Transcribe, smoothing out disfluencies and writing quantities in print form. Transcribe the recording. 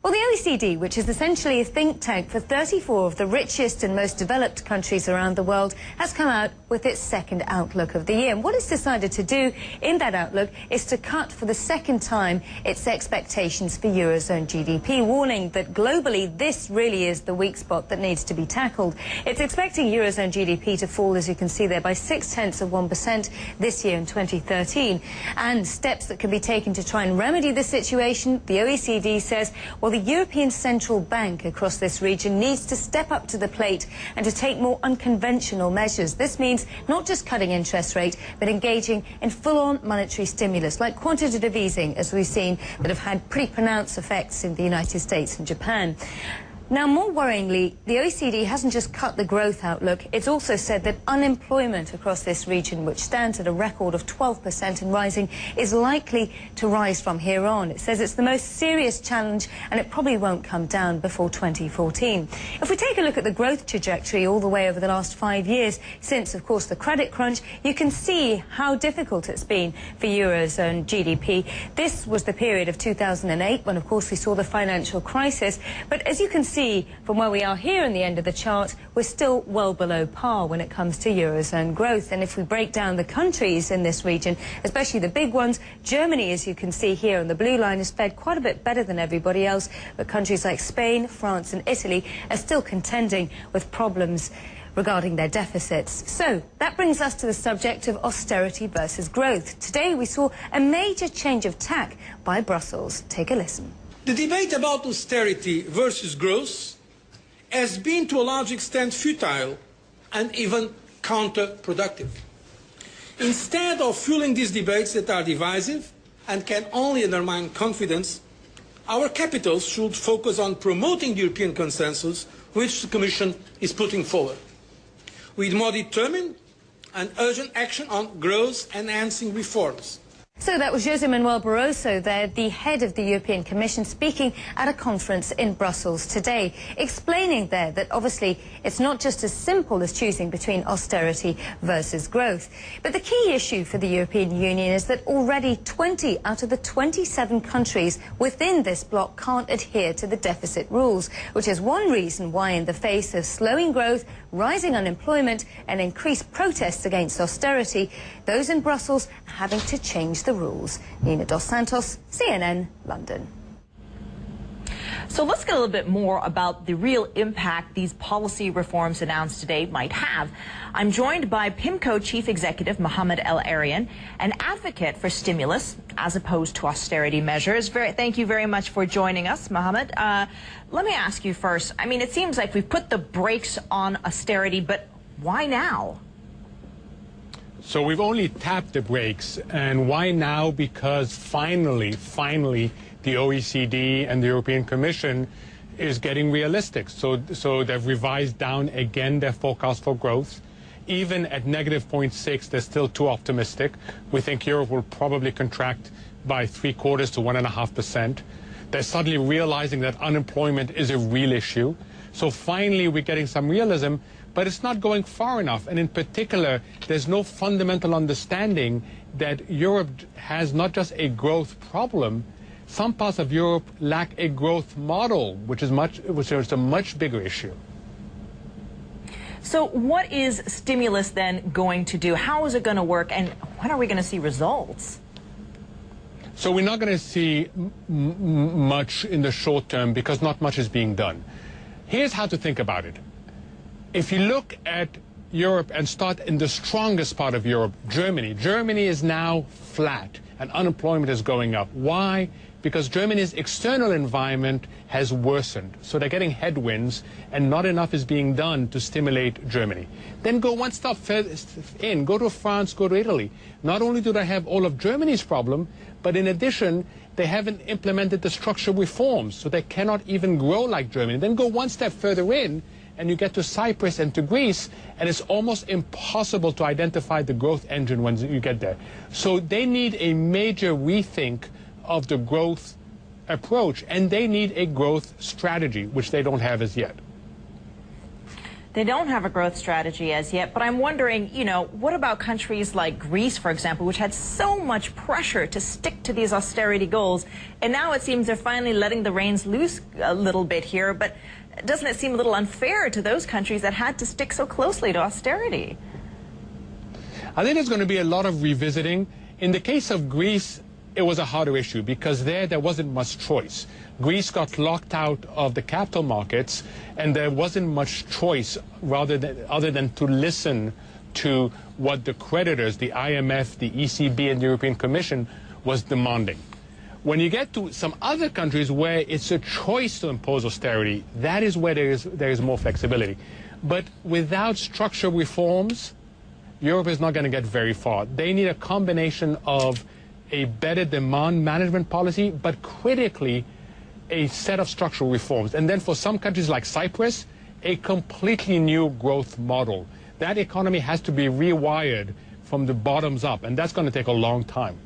Well, the OECD, which is essentially a think tank for 34 of the richest and most developed countries around the world, has come out with its second outlook of the year. And what it's decided to do in that outlook is to cut for the second time its expectations for Eurozone GDP, warning that globally this really is the weak spot that needs to be tackled. It's expecting Eurozone GDP to fall, as you can see there, by 0.6% this year in 2013. And steps that can be taken to try and remedy the situation, the OECD says, well, the European Central Bank across this region needs to step up to the plate and to take more unconventional measures. This means not just cutting interest rate, but engaging in full-on monetary stimulus, like quantitative easing, as we've seen, that have had pretty pronounced effects in the United States and Japan. Now, more worryingly, the OECD hasn't just cut the growth outlook, it's also said that unemployment across this region, which stands at a record of 12% and rising, is likely to rise from here on. It says it's the most serious challenge and it probably won't come down before 2014. If we take a look at the growth trajectory all the way over the last 5 years, since, of course, the credit crunch, you can see how difficult it's been for Eurozone GDP. This was the period of 2008 when, of course, we saw the financial crisis. But as you can see from where we are here in the end of the chart, we're still well below par when it comes to Eurozone growth. And if we break down the countries in this region, especially the big ones, Germany, as you can see here on the blue line, has fared quite a bit better than everybody else. But countries like Spain, France and Italy are still contending with problems regarding their deficits. So that brings us to the subject of austerity versus growth. Today we saw a major change of tack by Brussels. Take a listen. The debate about austerity versus growth has been to a large extent futile and even counterproductive. Instead of fueling these debates that are divisive and can only undermine confidence, our capitals should focus on promoting the European consensus which the Commission is putting forward, with more determined and urgent action on growth-enhancing reforms. So that was José Manuel Barroso there, the head of the European Commission, speaking at a conference in Brussels today, explaining there that obviously it's not just as simple as choosing between austerity versus growth. But the key issue for the European Union is that already 20 out of the 27 countries within this bloc can't adhere to the deficit rules, which is one reason why, in the face of slowing growth, rising unemployment and increased protests against austerity, those in Brussels are having to change the rules. Nina Dos Santos, CNN, London. So let's get a little bit more about the real impact these policy reforms announced today might have. I'm joined by PIMCO Chief Executive Mohamed El-Erian, an advocate for stimulus as opposed to austerity measures. Thank you very much for joining us, Mohamed. Let me ask you first. I mean, it seems like we've put the brakes on austerity, but why now? So we've only tapped the brakes, and why now? Because finally, the OECD and the European Commission is getting realistic. So they've revised down again their forecast for growth. Even at -0.6, they're still too optimistic. We think Europe will probably contract by 0.75 to 1.5%. They're suddenly realizing that unemployment is a real issue. So finally, we're getting some realism. But it's not going far enough, and in particular, there's no fundamental understanding that Europe has not just a growth problem. Some parts of Europe lack a growth model, which is a much bigger issue. So what is stimulus then going to do? How is it going to work, and when are we going to see results? So we're not going to see much in the short term because not much is being done. Here's how to think about it. If you look at Europe and start in the strongest part of Europe, Germany. Germany is now flat and unemployment is going up. Why? Because Germany's external environment has worsened. So they're getting headwinds and not enough is being done to stimulate Germany. Then go one step further in. Go to France, go to Italy. Not only do they have all of Germany's problem, but in addition, they haven't implemented the structural reforms. So they cannot even grow like Germany. Then go one step further in, and you get to Cyprus and to Greece, and it's almost impossible to identify the growth engine when you get there. So they need a major rethink of the growth approach, and they need a growth strategy, which they don't have as yet. They don't have a growth strategy as yet, but I'm wondering, you know, what about countries like Greece, for example, which had so much pressure to stick to these austerity goals, and now it seems they're finally letting the reins loose a little bit here, but doesn't it seem a little unfair to those countries that had to stick so closely to austerity? I think there's going to be a lot of revisiting. In the case of Greece, it was a harder issue because there wasn't much choice. Greece got locked out of the capital markets, and there wasn't much choice other than to listen to what the creditors, the IMF, the ECB, and the European Commission was demanding. When you get to some other countries where it's a choice to impose austerity, that is where there is more flexibility. But without structural reforms, Europe is not going to get very far. They need a combination of a better demand management policy, but critically a set of structural reforms. And then for some countries like Cyprus, a completely new growth model. That economy has to be rewired from the bottoms up, and that's going to take a long time.